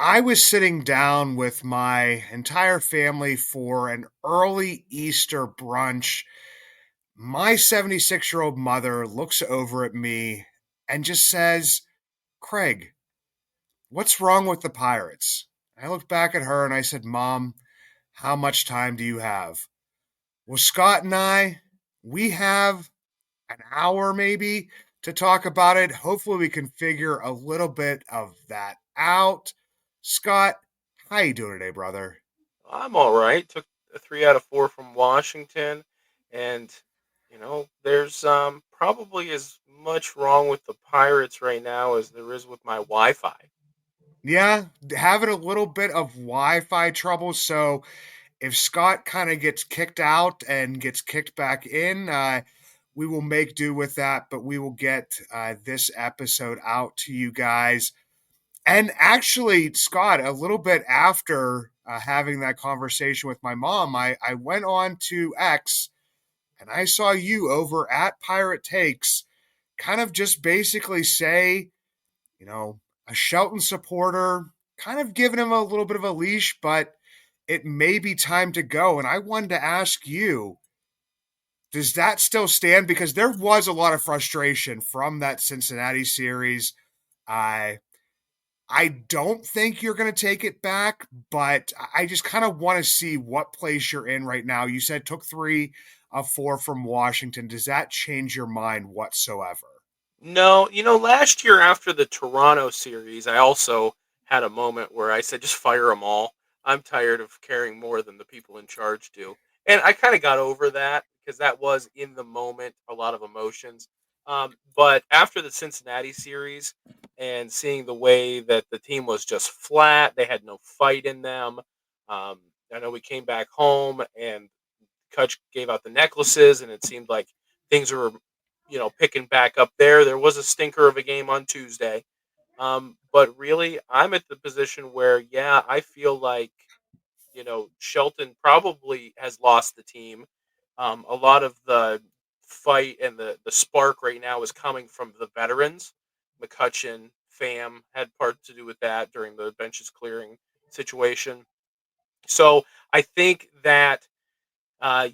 I was sitting down with my entire family for an early Easter brunch. My 76-year-old mother looks over at me and just says, Craig, what's wrong with the Pirates? I looked back at her and I said, Mom, how much time do you have? Well, Scott and we have an hour maybe to talk about it. Hopefully, we can figure a little bit of that out. Scott, how you doing today, brother? I'm all right. Took a 3 out of 4 from Washington, and there's probably as much wrong with the Pirates right now as there is with my Wi-Fi. Yeah, having a little bit of Wi-Fi trouble. So if Scott kind of gets kicked out and gets kicked back in, we will make do with that. But we will get this episode out to you guys. And actually, Scott, a little bit after having that conversation with my mom, I went on to X and I saw you over at Pirate Takes kind of just basically say, you know, a Shelton supporter, kind of giving him a little bit of a leash, but it may be time to go. And I wanted to ask you, does that still stand? Because there was a lot of frustration from that Cincinnati series. I I don't think you're going to take it back, but I just kind of want to see what place you're in right now. You said took 3 of 4 from Washington. Does that change your mind whatsoever? No, last year after the Toronto series, I also had a moment where I said, just fire them all. I'm tired of caring more than the people in charge do. And I kind of got over that because that was in the moment, a lot of emotions. But after the Cincinnati series and seeing the way that the team was just flat, they had no fight in them. Um, I know we came back home and Kutch gave out the necklaces, and it seemed like things were, picking back up there. There was a stinker of a game on Tuesday, but really, I'm at the position where, yeah, I feel like Shelton probably has lost the team. A lot of the fight and the spark right now is coming from the veterans. McCutcheon, Pham had part to do with that during the benches clearing situation. So I think that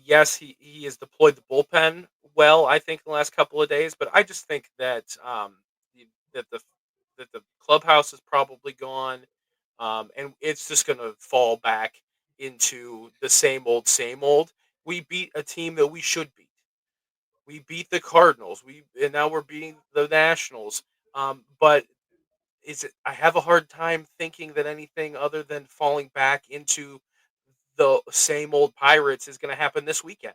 yes, he has deployed the bullpen well. I think in the last couple of days, but I just think that that the clubhouse is probably gone, and it's just going to fall back into the same old, same old. We beat a team that we should beat. We beat the Cardinals. And now we're beating the Nationals. But I have a hard time thinking that anything other than falling back into the same old Pirates is going to happen this weekend.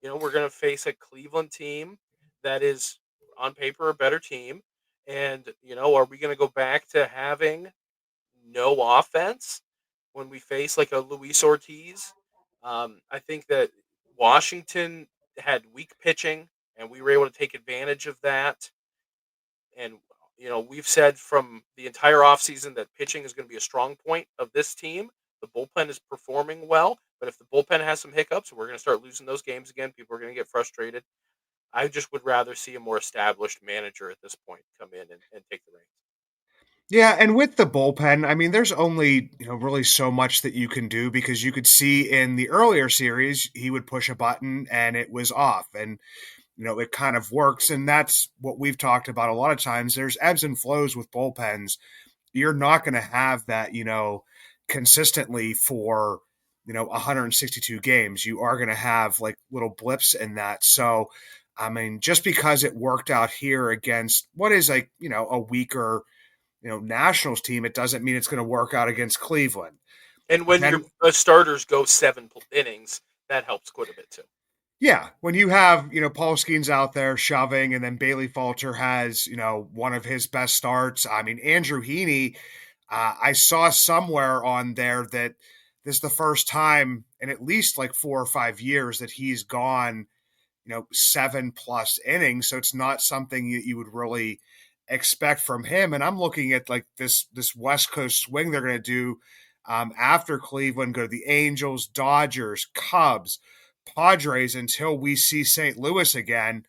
We're going to face a Cleveland team that is on paper a better team. And, are we going to go back to having no offense when we face like a Luis Ortiz? I think that Washington had weak pitching and we were able to take advantage of that. And we've said from the entire offseason that pitching is going to be a strong point of this team. The bullpen is performing well, but if the bullpen has some hiccups, we're going to start losing those games again. People are going to get frustrated. I just would rather see a more established manager at this point come in and take the reins. Yeah, and with the bullpen, I mean, there's only, really so much that you can do because you could see in the earlier series, he would push a button and it was off. And it kind of works. And that's what we've talked about a lot of times. There's ebbs and flows with bullpens. You're not going to have that, consistently for, 162 games. You are going to have like little blips in that. So, I mean, just because it worked out here against what is like, a weaker, Nationals team, it doesn't mean it's going to work out against Cleveland. And But when your then starters go 7 innings, that helps quite a bit too. yeah, when you have, Paul Skeens out there shoving and then Bailey Falter has, one of his best starts. I mean, Andrew Heaney, I saw somewhere on there that this is the first time in at least like 4 or 5 years that he's gone, 7+ innings. So it's not something that you would really expect from him. And I'm looking at like this West Coast swing they're going to do after Cleveland, go to the Angels, Dodgers, Cubs, Padres until we see St. Louis again.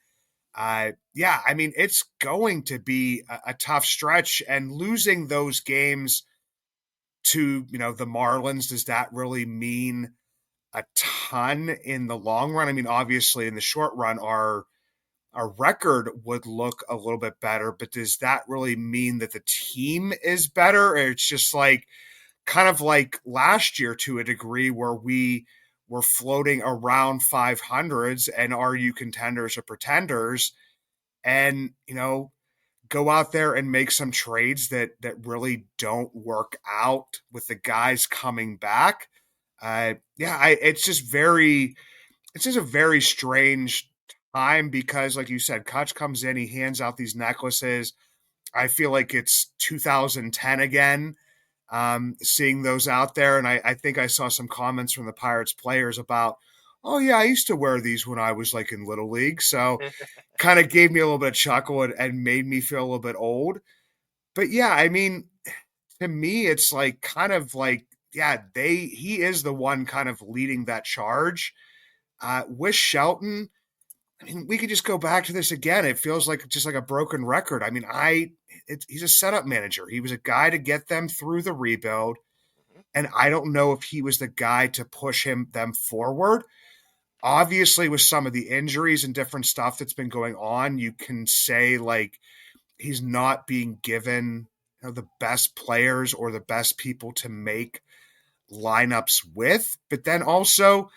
Yeah, I mean, it's going to be a tough stretch, and losing those games to, the Marlins, does that really mean a ton in the long run? I mean, obviously in the short run, our record would look a little bit better, but does that really mean that the team is better? Or it's just like kind of like last year to a degree where we were floating around 500s and are you contenders or pretenders? And, go out there and make some trades that really don't work out with the guys coming back. Yeah, it's just a very strange time because, like you said, Kutch comes in, he hands out these necklaces. I feel like it's 2010 again, seeing those out there. And I think I saw some comments from the Pirates players about, oh, yeah, I used to wear these when I was like in Little League. So kind of gave me a little bit of chuckle and made me feel a little bit old. But yeah, I mean, to me, it's like kind of like, yeah, he is the one kind of leading that charge. With Shelton, I mean, we could just go back to this again. It feels like just like a broken record. I mean, he's a setup manager. He was a guy to get them through the rebuild, Mhm. and I don't know if he was the guy to push them forward. Obviously, with some of the injuries and different stuff that's been going on, you can say like he's not being given, the best players or the best people to make lineups with. But then also,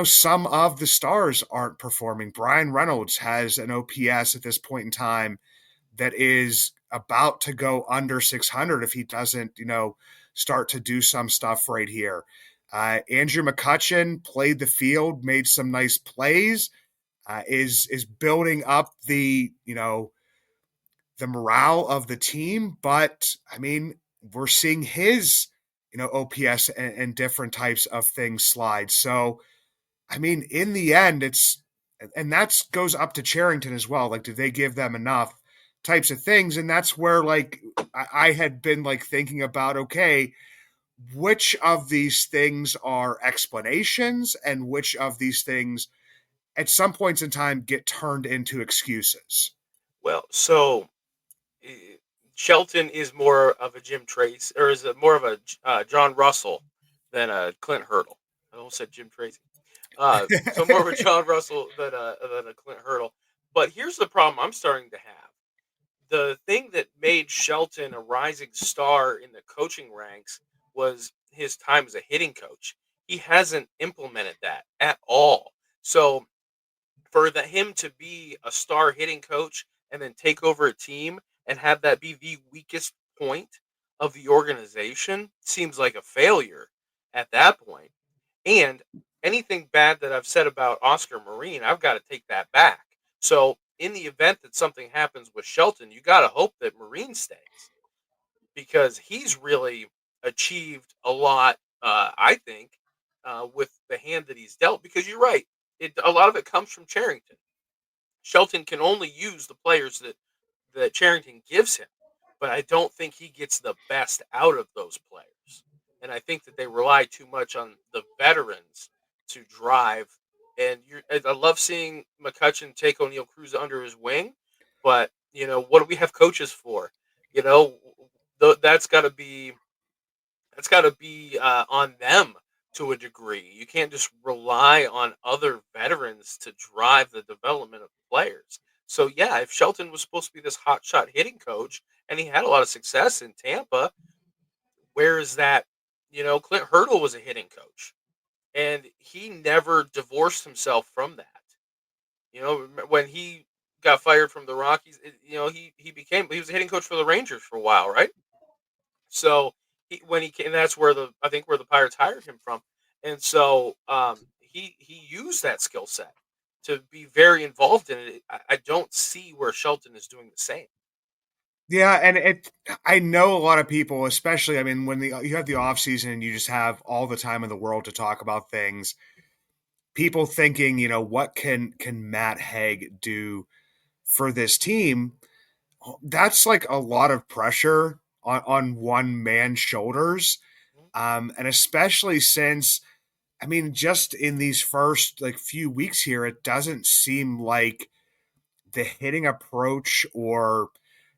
some of the stars aren't performing. Brian Reynolds has an OPS at this point in time that is about to go under 600 if he doesn't, start to do some stuff right here. Andrew McCutchen played the field, made some nice plays, is building up the morale of the team. But I mean, we're seeing his, OPS and different types of things slide. So I mean, in the end, and that goes up to Charrington as well. Like, do they give them enough types of things? And that's where, like, I had been like thinking about, okay, which of these things are explanations and which of these things at some points in time get turned into excuses? Well, so eh, Shelton is more of a Jim Trace, or is it more of a John Russell than a Clint Hurdle? I almost said Jim Tracy. So more of a John Russell than a Clint Hurdle. But here's the problem I'm starting to have. The thing that made Shelton a rising star in the coaching ranks was his time as a hitting coach. He hasn't implemented that at all. So for him to be a star hitting coach and then take over a team and have that be the weakest point of the organization seems like a failure at that point. And anything bad that I've said about Oscar Marine, I've got to take that back. So in the event that something happens with Shelton, you got to hope that Marine stays because he's really achieved a lot. I think with the hand that he's dealt. Because you're right, a lot of it comes from Charrington. Shelton can only use the players that Charrington gives him, but I don't think he gets the best out of those players. And I think that they rely too much on the veterans to drive. And I love seeing McCutchen take O'Neill Cruz under his wing, but what do we have coaches for? You know, that's got to be on them to a degree. You can't just rely on other veterans to drive the development of players. So yeah, if Shelton was supposed to be this hotshot hitting coach and he had a lot of success in Tampa, where is that? Clint Hurdle was a hitting coach, and he never divorced himself from that. When he got fired from the Rockies, he was a hitting coach for the Rangers for a while, right? So when he came, that's where I think where the Pirates hired him from, and so he used that skill set to be very involved in it. I don't see where Shelton is doing the same. Yeah, and I know a lot of people, especially, I mean, when you have the off season and you just have all the time in the world to talk about things, people thinking, what can Matt Haig do for this team? That's like a lot of pressure on one man's shoulders. Mhm. And especially since, I mean, just in these first like few weeks here, it doesn't seem like the hitting approach or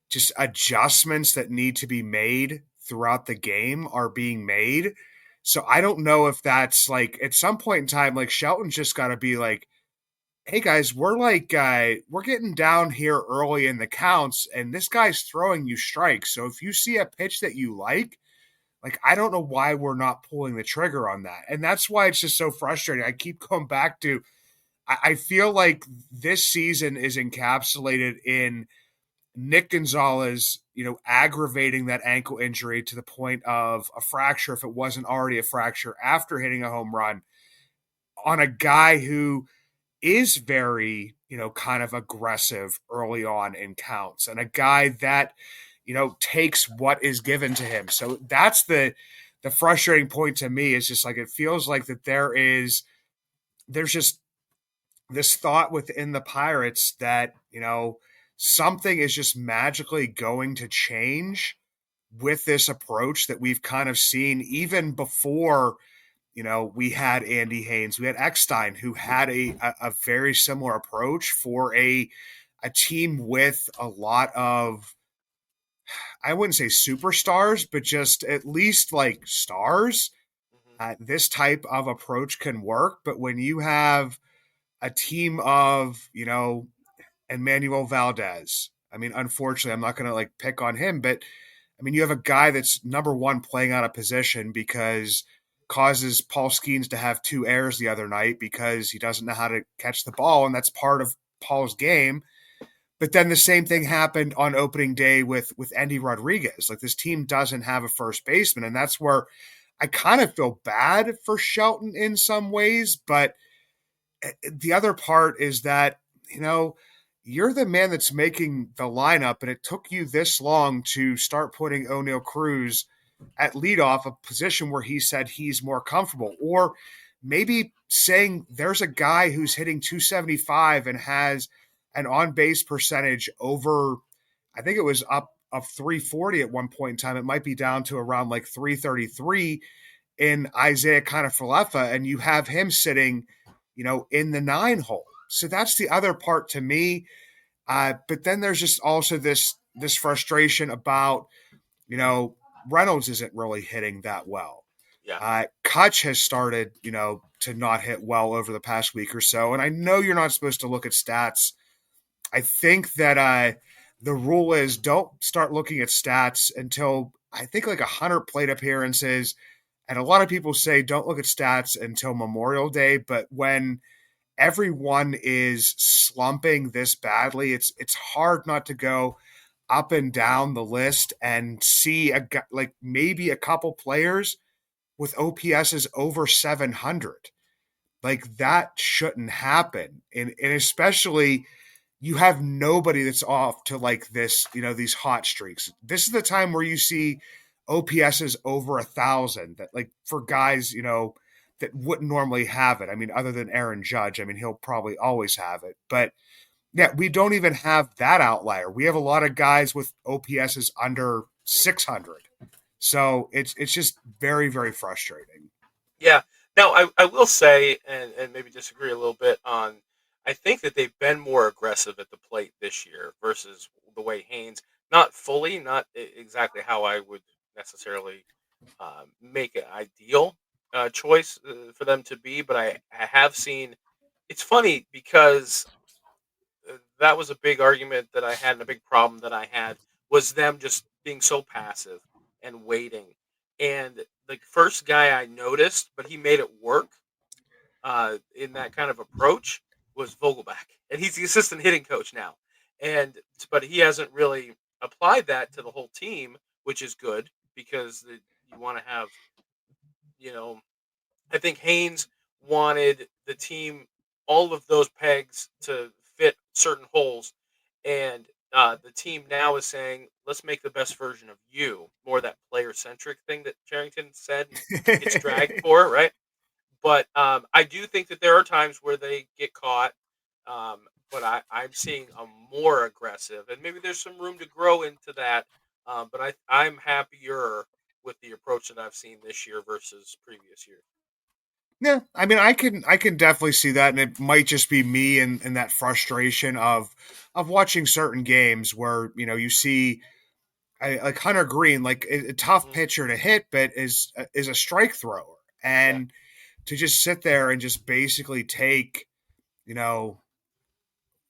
just adjustments that need to be made throughout the game are being made. So I don't know if that's like at some point in time, like Shelton's just got to be like, hey guys, we're getting down here early in the counts, and this guy's throwing you strikes. So if you see a pitch that you like I don't know why we're not pulling the trigger on that, and that's why it's just so frustrating. I keep going back to I feel like this season is encapsulated in Nick Gonzalez, aggravating that ankle injury to the point of a fracture if it wasn't already a fracture after hitting a home run on a guy who is very, kind of aggressive early on in counts and a guy that, takes what is given to him. So that's the frustrating point to me is just like it feels like that there's just this thought within the Pirates that, something is just magically going to change with this approach that we've kind of seen even before, we had Andy Haynes, we had Eckstein, who had a very similar approach for a team with a lot of, I wouldn't say superstars, but just at least like stars. Hmm. This type of approach can work, but when you have a team of, Emmanuel Valdez. I mean, unfortunately, I'm not going to like pick on him, but I mean, you have a guy that's number one playing out of position because causes Paul Skeens to have two errors the other night because he doesn't know how to catch the ball, and that's part of Paul's game. But then the same thing happened on opening day with Andy Rodriguez. Like this team doesn't have a first baseman, and that's where I kind of feel bad for Shelton in some ways. But the other part is that you're the man that's making the lineup, and it took you this long to start putting O'Neill Cruz at leadoff, a position where he said he's more comfortable, or maybe saying there's a guy who's hitting 275 and has an on base percentage over, I think it was up of 340 at one point in time. It might be down to around like 333 in Isaiah Kiner-Falefa, and you have him sitting, in the 9 hole. So that's the other part to me. But then there's just also this frustration about, you know, Reynolds isn't really hitting that well. Yeah. Kutch has started, to not hit well over the past week or so. And I know you're not supposed to look at stats. I think that the rule is don't start looking at stats until I think like 100 plate appearances. And a lot of people say don't look at stats until Memorial Day. But when everyone is slumping this badly, it's hard not to go up and down the list and see like maybe a couple players with OPSs over 700. Like that shouldn't happen. And especially you have nobody that's off to like this, these hot streaks. This is the time where you see OPSs over 1,000 that like for guys, that wouldn't normally have it. I mean, other than Aaron Judge, I mean, he'll probably always have it. But yeah, we don't even have that outlier. We have a lot of guys with OPSs under 600. So it's just very, very frustrating. Yeah. Now, I will say, and maybe disagree a little bit on, I think that they've been more aggressive at the plate this year versus the way Haynes, not fully, not exactly how I would necessarily make an ideal choice for them to be, but I have seen, it's funny because that was a big argument that I had and a big problem that I had was them just being so passive and waiting. And the first guy I noticed, but he made it work in that kind of approach was Vogelback, and he's the assistant hitting coach now. And but he hasn't really applied that to the whole team, which is good because you want to have, you know, I think Haynes wanted the team, all of those pegs to fit certain holes, and the team now is saying, let's make the best version of you. More that player centric thing that Charrington said and gets dragged for, right? But I do think that there are times where they get caught. But I'm seeing a more aggressive, and maybe there's some room to grow into that. But I'm happier with the approach that I've seen this year versus previous years. Yeah, I mean, I can definitely see that, and it might just be me and that frustration of watching certain games where you see like Hunter Green, like a tough Mhm. pitcher to hit, but is a strike thrower, Yeah, and to just sit there and just basically take, you know,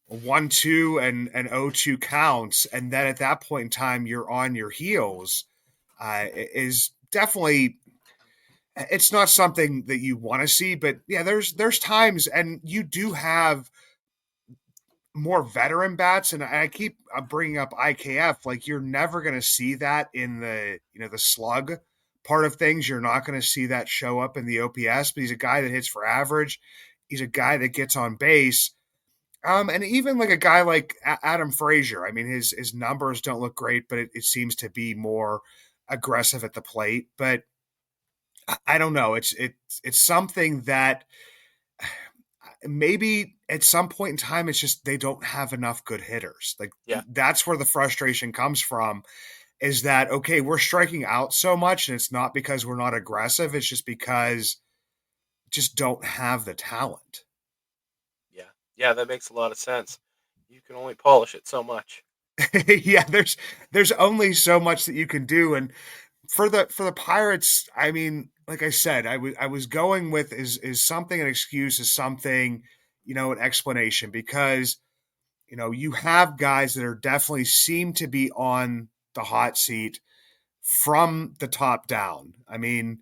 1-2 and 0-2 counts, and then at that point in time you're on your heels, is definitely, it's not something that you want to see. But yeah, there's times, and you do have more veteran bats, and I keep bringing up IKF. Like, you're never going to see that in the, the slug part of things. You're not going to see that show up in the OPS. But he's a guy that hits for average. He's a guy that gets on base. And even like a guy like Adam Frazier. I mean, his numbers don't look great, but it seems to be more aggressive at the plate. But I don't know. It's something that maybe at some point in time it's just they don't have enough good hitters. Like, yeah, that's where the frustration comes from, is that okay, we're striking out so much, and it's not because we're not aggressive, it's just because just don't have the talent. yeah, yeah. That makes a lot of sense. You can only polish it so much. Yeah, there's only so much that you can do. And for the Pirates, I mean, like I said, I was going with, is something an excuse, is something, an explanation, because you have guys that are definitely seem to be on the hot seat from the top down. I mean,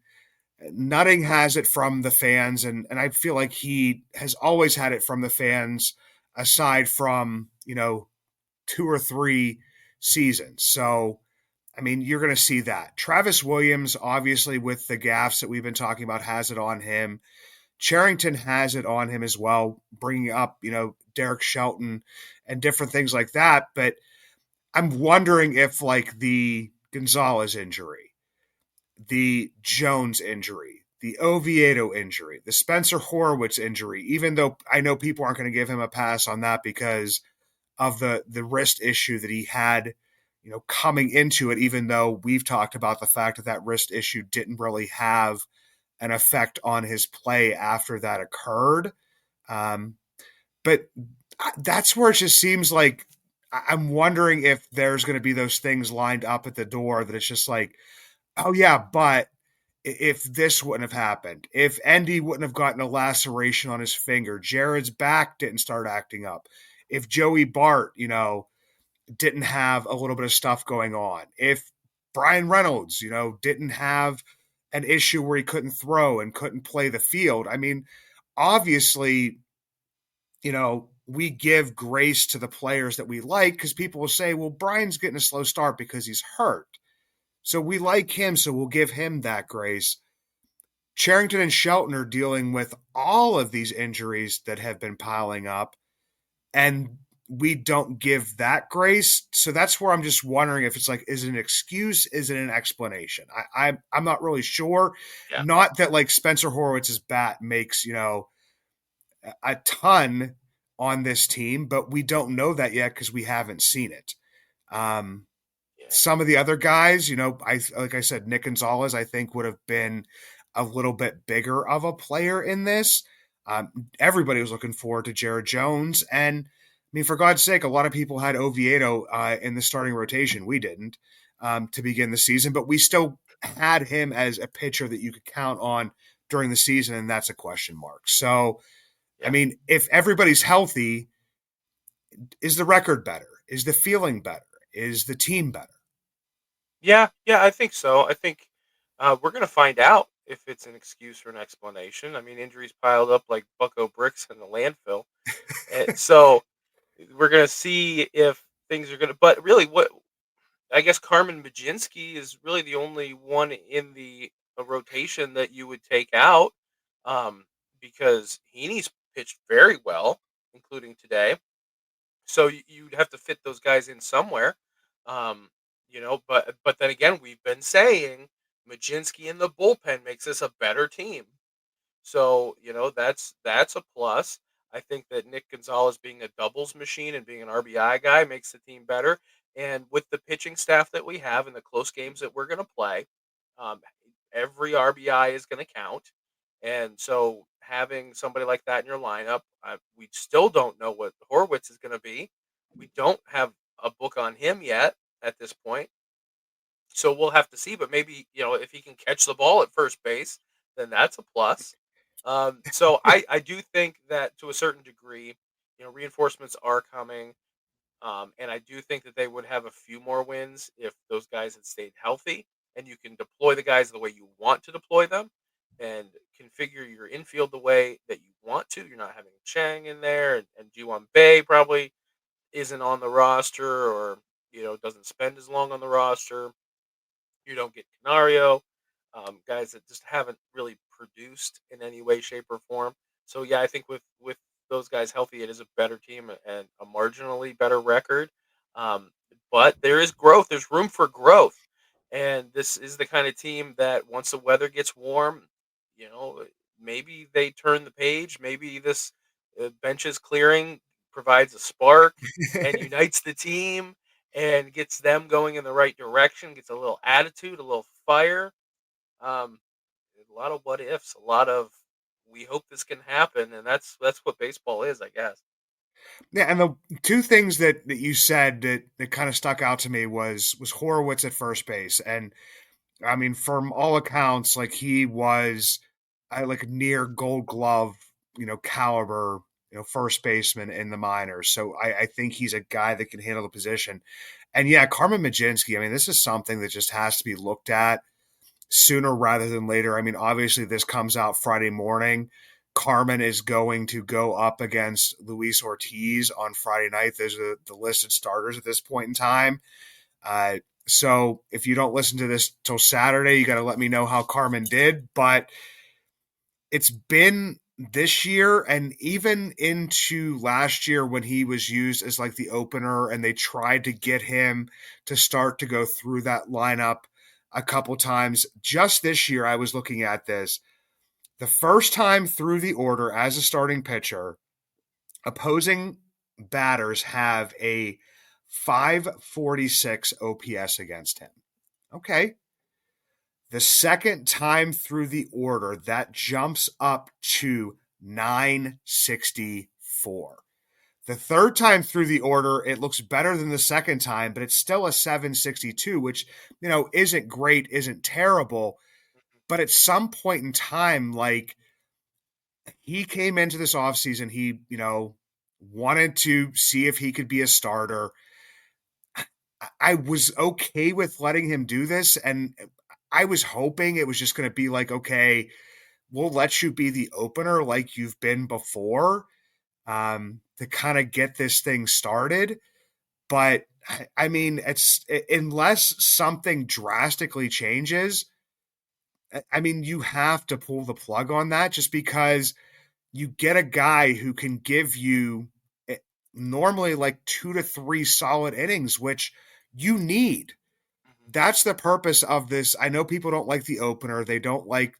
Nutting has it from the fans, and I feel like he has always had it from the fans, aside from, 2 or 3 seasons. So, I mean, you're going to see that. Travis Williams, obviously, with the gaffes that we've been talking about, has it on him. Charrington has it on him as well, bringing up, Derek Shelton and different things like that. But I'm wondering if, like, the Gonzalez injury, the Jones injury, the Oviedo injury, the Spencer Horwitz injury, even though I know people aren't going to give him a pass on that because of the wrist issue that he had, coming into it, even though we've talked about the fact that that wrist issue didn't really have an effect on his play after that occurred. Um, but that's where it just seems like I'm wondering if there's going to be those things lined up at the door that it's just like, oh yeah, but if this wouldn't have happened, if Endy wouldn't have gotten a laceration on his finger, Jared's back didn't start acting up, if Joey Bart, didn't have a little bit of stuff going on, if Brian Reynolds, didn't have an issue where he couldn't throw and couldn't play the field. I mean, obviously, we give grace to the players that we like, because people will say, well, Brian's getting a slow start because he's hurt. So we like him, so we'll give him that grace. Charrington and Shelton are dealing with all of these injuries that have been piling up, and we don't give that grace. So that's where I'm just wondering if it's like, is it an excuse? Is it an explanation? I'm not really sure. Yeah, Not that like Spencer Horowitz's bat makes, a ton on this team, but we don't know that yet because we haven't seen it. Um, yeah, some of the other guys, I like I said, Nick Gonzalez, I think would have been a little bit bigger of a player in this. Everybody was looking forward to Jared Jones, and I mean, for God's sake, a lot of people had Oviedo in the starting rotation. We didn't, to begin the season, but we still had him as a pitcher that you could count on during the season, and that's a question mark. So, I yeah, mean, if everybody's healthy, is the record better? Is the feeling better? Is the team better? yeah, yeah. I think so. I think we're gonna find out if it's an excuse or an explanation. I mean, injuries piled up like bucko bricks in the landfill, and so we're gonna see if things are gonna. But really, what I guess Carmen Mlodzinski is really the only one in the rotation that you would take out, um, because Heaney's pitched very well, including today. So you'd have to fit those guys in somewhere, um, but then again, we've been saying Majinski in the bullpen makes us a better team. So that's a plus. I think that Nick Gonzalez being a doubles machine and being an RBI guy makes the team better. And with the pitching staff that we have and the close games that we're going to play, um, every RBI is going to count. And so having somebody like that in your lineup, we still don't know what Horwitz is going to be. We don't have a book on him yet at this point. So we'll have to see. But maybe if he can catch the ball at first base, then that's a plus. So I do think that to a certain degree, reinforcements are coming. And I do think that they would have a few more wins if those guys had stayed healthy, and you can deploy the guys the way you want to deploy them and configure your infield the way that you want to. You're not having Chang in there, and Ji-Wan Bei probably isn't on the roster, or doesn't spend as long on the roster. You don't get Canario, guys that just haven't really produced in any way, shape, or form. So yeah, I think with those guys healthy, it is a better team and a marginally better record. Um, but there is growth. There's room for growth, and this is the kind of team that once the weather gets warm, you know, maybe they turn the page. Maybe this benches clearing provides a spark and unites the team and gets them going in the right direction, gets a little attitude, a little fire. Um, a lot of what ifs, a lot of we hope this can happen, and that's what baseball is, I guess. Yeah, and the two things that you said that kind of stuck out to me was Horowitz at first base, and I mean, from all accounts, like he was like near Gold Glove, caliber, first baseman in the minors. So I think he's a guy that can handle the position. And yeah, Carmen Mlodzinski. I mean, this is something that just has to be looked at sooner rather than later. I mean, obviously, this comes out Friday morning. Carmen is going to go up against Luis Ortiz on Friday night. Those are the listed starters at this point in time. Uh, so if you don't listen to this till Saturday, you got to let me know how Carmen did. But it's been this year and even into last year when he was used as like the opener and they tried to get him to start to go through that lineup a couple times. Just this year, I was looking at this. The first time through the order as a starting pitcher, opposing batters have a 546 OPS against him. Okay. The second time through the order, that jumps up to 964. The third time through the order, it looks better than the second time, but it's still a 762, which, isn't great, isn't terrible. But at some point in time, like he came into this offseason, he, wanted to see if he could be a starter. I was okay with letting him do this. And I was hoping it was just going to be like, okay, we'll let you be the opener like you've been before to kind of get this thing started. But I mean, it's unless something drastically changes, I mean, you have to pull the plug on that just because you get a guy who can give you normally like 2 to 3 solid innings, which you need. Mhm. That's the purpose of this. I know people don't like the opener. They don't like,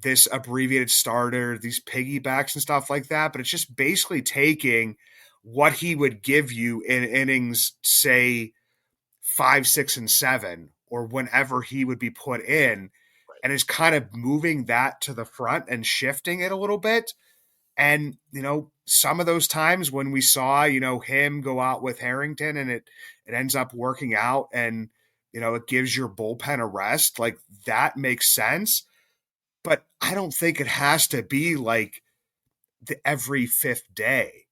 this abbreviated starter, these piggybacks and stuff like that. But it's just basically taking what he would give you in innings, say 5, 6, and 7, or whenever he would be put in, Right. and is kind of moving that to the front and shifting it a little bit. And, some of those times when we saw, him go out with Harrington and it ends up working out and, it gives your bullpen a rest, like that makes sense. But I don't think it has to be like every fifth day.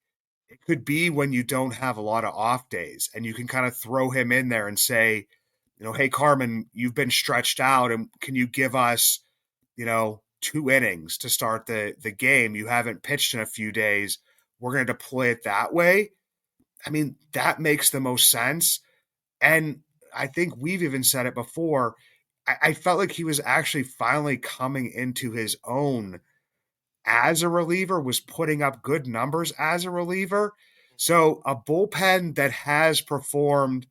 It could be when you don't have a lot of off days and you can kind of throw him in there and say, hey, Carmen, you've been stretched out and can you give us, 2 innings to start the game? You haven't pitched in a few days. We're going to deploy it that way. I mean, that makes the most sense. And I think we've even said it before. I felt like he was actually finally coming into his own as a reliever, was putting up good numbers as a reliever. So a bullpen that has performed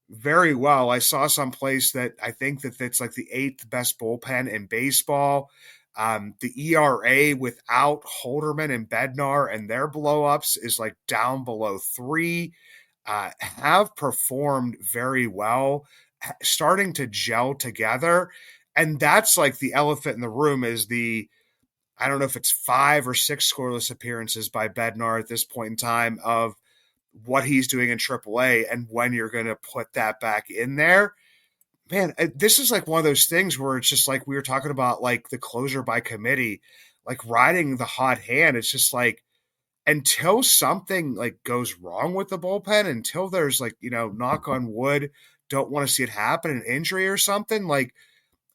very well. I saw some place that I think that it's like the 8th best bullpen in baseball. The ERA without Holderman and Bednar and their blowups is like down below 3. Have performed very well, starting to gel together. And that's like the elephant in the room is I don't know if it's 5 or 6 scoreless appearances by Bednar at this point in time of what he's doing in AAA and when you're going to put that back in there. man, this is like one of those things where it's just like we were talking about, like the closer by committee, like riding the hot hand. It's just like until something like goes wrong with the bullpen, until there's like, knock on wood, don't want to see it happen, an injury or something. Like,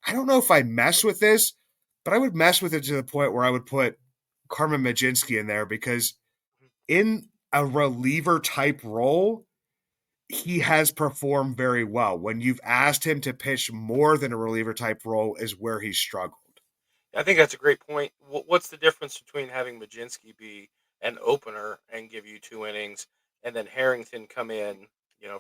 I don't know if I mess with this, but I would mess with it to the point where I would put Carmen Mlodzinski in there because in a reliever type role, he has performed very well. When you've asked him to pitch more than a reliever type role, is where he's struggled. I think that's a great point. What's the difference between having Mlodzinski be an opener and give you 2 innings, and then Harrington come in,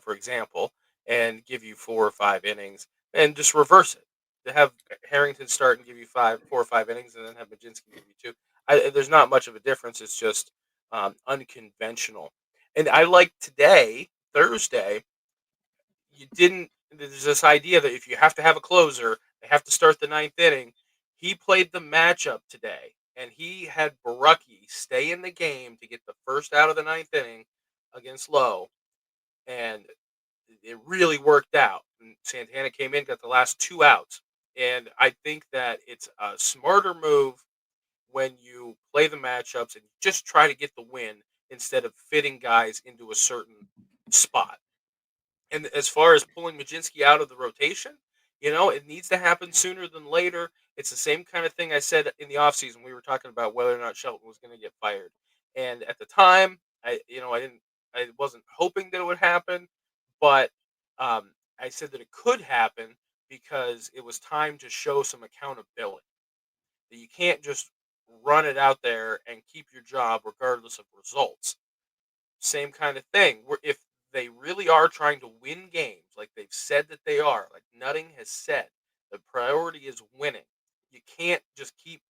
for example, and give you 4 or 5 innings, and just reverse it? To have Harrington start and give you 4 or 5 innings, and then have Mlodzinski give you two. There's not much of a difference. It's just unconventional. And I like today, Thursday, you didn't. There's this idea that if you have to have a closer, they have to start the ninth inning. He played the matchup today, and he had Barucki stay in the game to get the first out of the ninth inning against Lowe, and it really worked out. And Santana came in, got the last 2 outs, and I think that it's a smarter move when you play the matchups and just try to get the win instead of fitting guys into a certain spot. And as far as pulling Mlodzinski out of the rotation, it needs to happen sooner than later. It's the same kind of thing I said in the offseason. We were talking about whether or not Shelton was going to get fired. And at the time, I wasn't hoping that it would happen, but I said that it could happen because it was time to show some accountability. That you can't just run it out there and keep your job regardless of results. Same kind of thing. Where if they really are trying to win games, like they've said that they are, like Nutting has said, the priority is winning. You can't just keep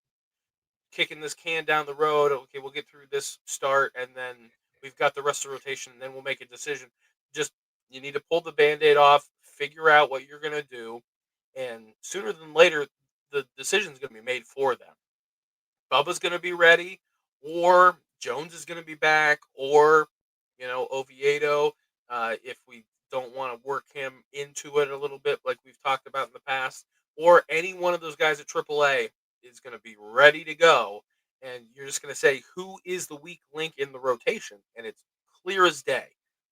kicking this can down the road. Okay, we'll get through this start, and then we've got the rest of the rotation, and then we'll make a decision. Just you need to pull the band-aid off, figure out what you're gonna do, and sooner than later, the decision's gonna be made for them. Bubba's going to be ready, or Jones is going to be back, or Oviedo. If we don't want to work him into it a little bit, like we've talked about in the past, or any one of those guys at AAA is going to be ready to go, and you're just going to say who is the weak link in the rotation, and it's clear as day.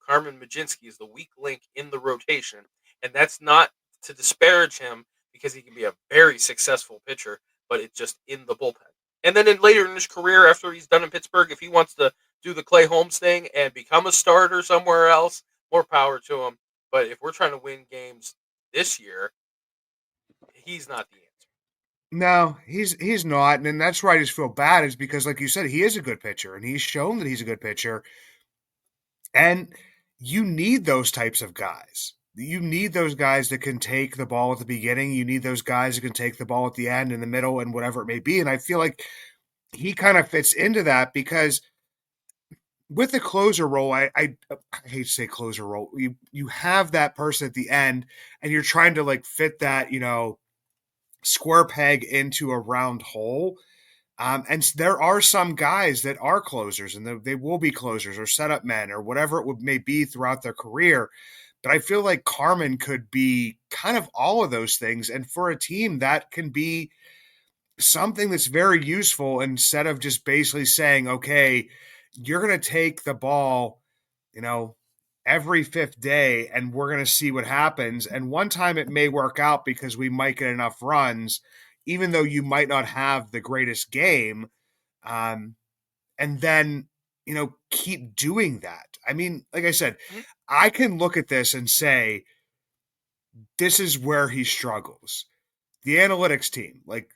Carmen Mlodzinski is the weak link in the rotation, and that's not to disparage him because he can be a very successful pitcher, but it's just in the bullpen. And then later in his career, after he's done in Pittsburgh, if he wants to do the Clay Holmes thing and become a starter somewhere else, more power to him. But if we're trying to win games this year, he's not the answer. No, he's not, and that's why I just feel bad is because, like you said, he is a good pitcher, and he's shown that he's a good pitcher, and you need those types of guys. You need those guys that can take the ball at the beginning. You need those guys that can take the ball at the end, in the middle, and whatever it may be. And I feel like he kind of fits into that because with the closer role, I hate to say closer role. You have that person at the end, and you're trying to like fit that square peg into a round hole. And there are some guys that are closers, and they will be closers or setup men or whatever may be throughout their career. But I feel like Carmen could be kind of all of those things, and for a team that can be something that's very useful instead of just basically saying, okay, you're going to take the ball, you know, every fifth day and we're going to see what happens. And one time it may work out because we might get enough runs, even though you might not have the greatest game. Um, and then, keep doing that. I mean, like I said, Mhm. I can look at this and say, this is where he struggles. The analytics team, like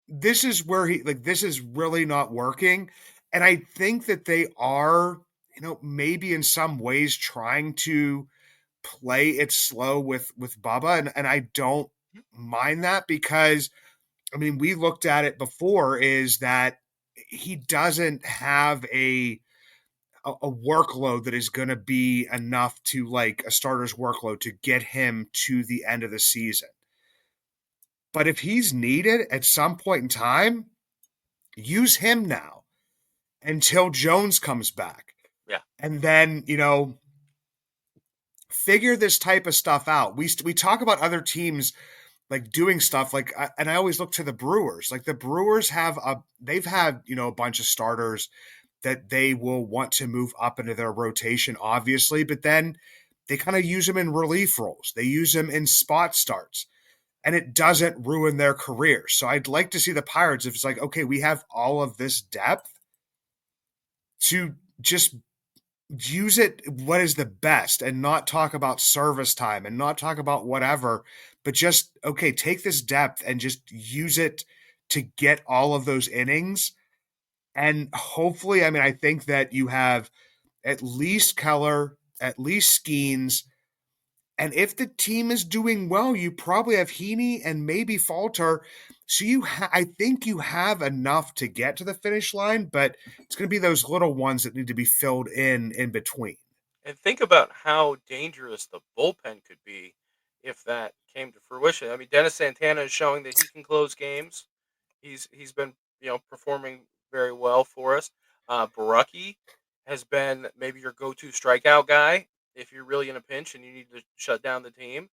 this is where this is really not working. And I think that they are, maybe in some ways trying to play it slow with Bubba. And I don't mind that because I mean, we looked at it before is that he doesn't have a workload that is going to be enough to like a starter's workload to get him to the end of the season. But if he's needed at some point in time, use him now until Jones comes back. Yeah. And then, figure this type of stuff out. We talk about other teams like doing stuff like, and I always look to the Brewers. Like the Brewers they've had, a bunch of starters that they will want to move up into their rotation, obviously, but then they kind of use them in relief roles. They use them in spot starts, and it doesn't ruin their career. So I'd like to see the Pirates, if it's like, okay, we have all of this depth, to just use it what is the best and not talk about service time and not talk about whatever, but just, okay, take this depth and just use it to get all of those innings. And hopefully, I mean, I think that you have at least Keller, at least Skeens, and if the team is doing well, you probably have Heaney and maybe Falter. So I think you have enough to get to the finish line, but it's going to be those little ones that need to be filled in between. And think about how dangerous the bullpen could be if that came to fruition. I mean, Dennis Santana is showing that he can close games. He's been performing very well for us. Baraki has been maybe your go-to strikeout guy if you're really in a pinch and you need to shut down the team.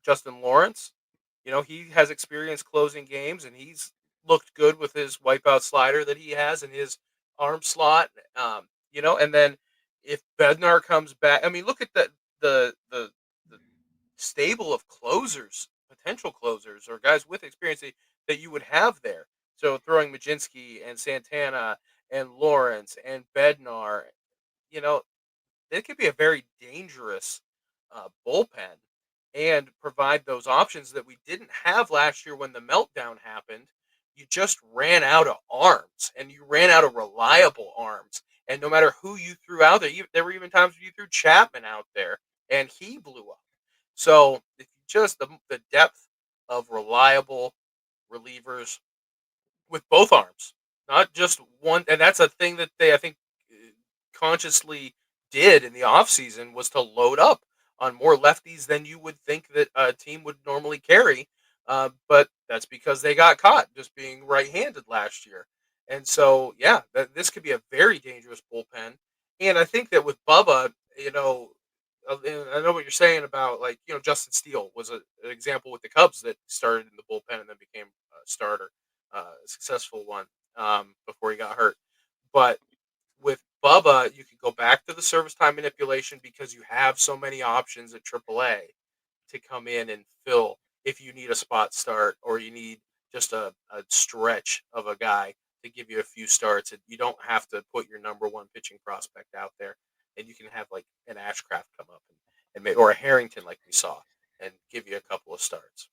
Justin Lawrence, he has experience closing games and he's looked good with his wipeout slider that he has in his arm slot. And then if Bednar comes back, I mean, look at the stable of closers, potential closers, or guys with experience that you would have there. So throwing Mlodzinski and Santana and Lawrence and Bednar, you know, it could be a very dangerous bullpen and provide those options that we didn't have last year when the meltdown happened. You just ran out of arms and you ran out of reliable arms. And no matter who you threw out there, there were even times when you threw Chapman out there and he blew up. So if you just the depth of reliable relievers with both arms, not just one, and that's a thing that they I think consciously did in the offseason was to load up on more lefties than you would think that a team would normally carry. But that's because they got caught just being right-handed last year. And so, yeah, this could be a very dangerous bullpen. And I think that with Bubba, and I know what you're saying about like Justin Steele was an example with the Cubs that started in the bullpen and then became a starter, a successful one before he got hurt. But with Bubba, you can go back to the service time manipulation because you have so many options at AAA to come in and fill if you need a spot start or you need just a stretch of a guy to give you a few starts. And you don't have to put your number one pitching prospect out there. And you can have like an Ashcraft come up or a Harrington like we saw and give you a couple of starts.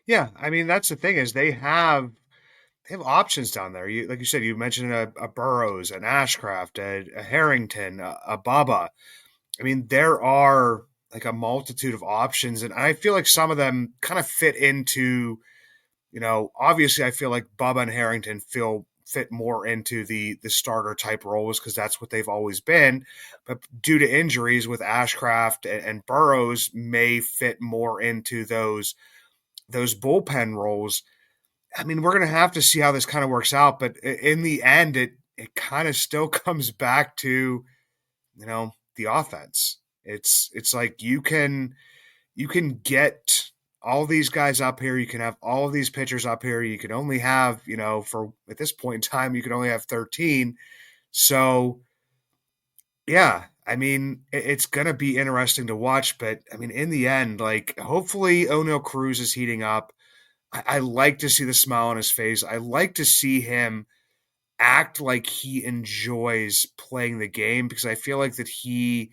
Yeah, I mean that's the thing is they have options down there. You like you said, you mentioned a Burrows, an Ashcraft, a Harrington, a Bubba. I mean, there are like a multitude of options, and I feel like some of them kind of fit into, obviously I feel like Bubba and Harrington fit more into the starter type roles because that's what they've always been. But due to injuries with Ashcraft and Burrows may fit more into those bullpen roles. I mean, we're going to have to see how this kind of works out, but in the end, it kind of still comes back to, the offense. It's like you can get all these guys up here. You can have all of these pitchers up here. You can only have, for at this point in time, you can only have 13. So, yeah, I mean, it's going to be interesting to watch, but I mean, in the end, like, hopefully O'Neill Cruz is heating up. I like to see the smile on his face. I like to see him act like he enjoys playing the game because I feel like that he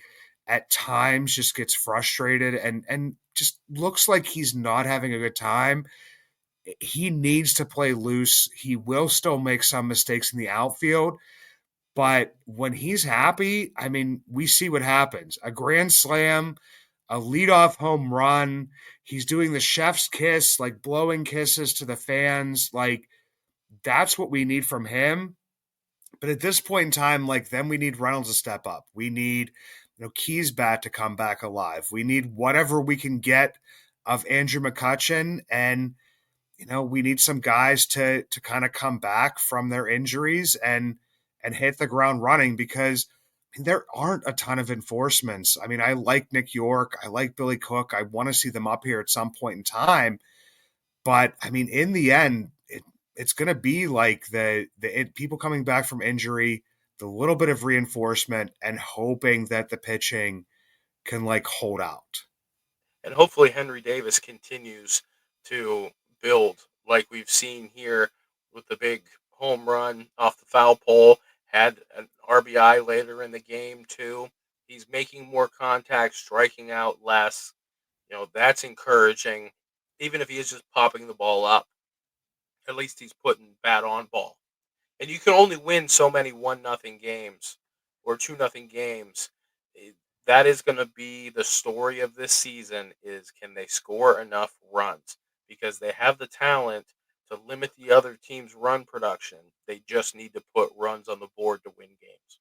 at times just gets frustrated and just looks like he's not having a good time. He needs to play loose. He will still make some mistakes in the outfield, but when he's happy, I mean, we see what happens. A grand slam, a leadoff home run. He's doing the chef's kiss, like blowing kisses to the fans. Like, that's what we need from him. But at this point in time, like, then we need Reynolds to step up. We need, Key's bat to come back alive. We need whatever we can get of Andrew McCutchen. And, we need some guys to kind of come back from their injuries and hit the ground running because there aren't a ton of enforcements. I mean, I like Nick York, I like Billy Cook. I want to see them up here at some point in time. But I mean, in the end, it's going to be like people coming back from injury, the little bit of reinforcement, and hoping that the pitching can like hold out. And hopefully Henry Davis continues to build like we've seen here with the big home run off the foul pole. Had an RBI later in the game too. He's making more contact, striking out less. That's encouraging. Even if he is just popping the ball up, at least he's putting bat on ball. And you can only win so many 1-0 games or 2-0 games. Eh, That is going to be the story of this season is can they score enough runs because they have the talent to limit the other team's run production. They just need to put runs on the board to win games.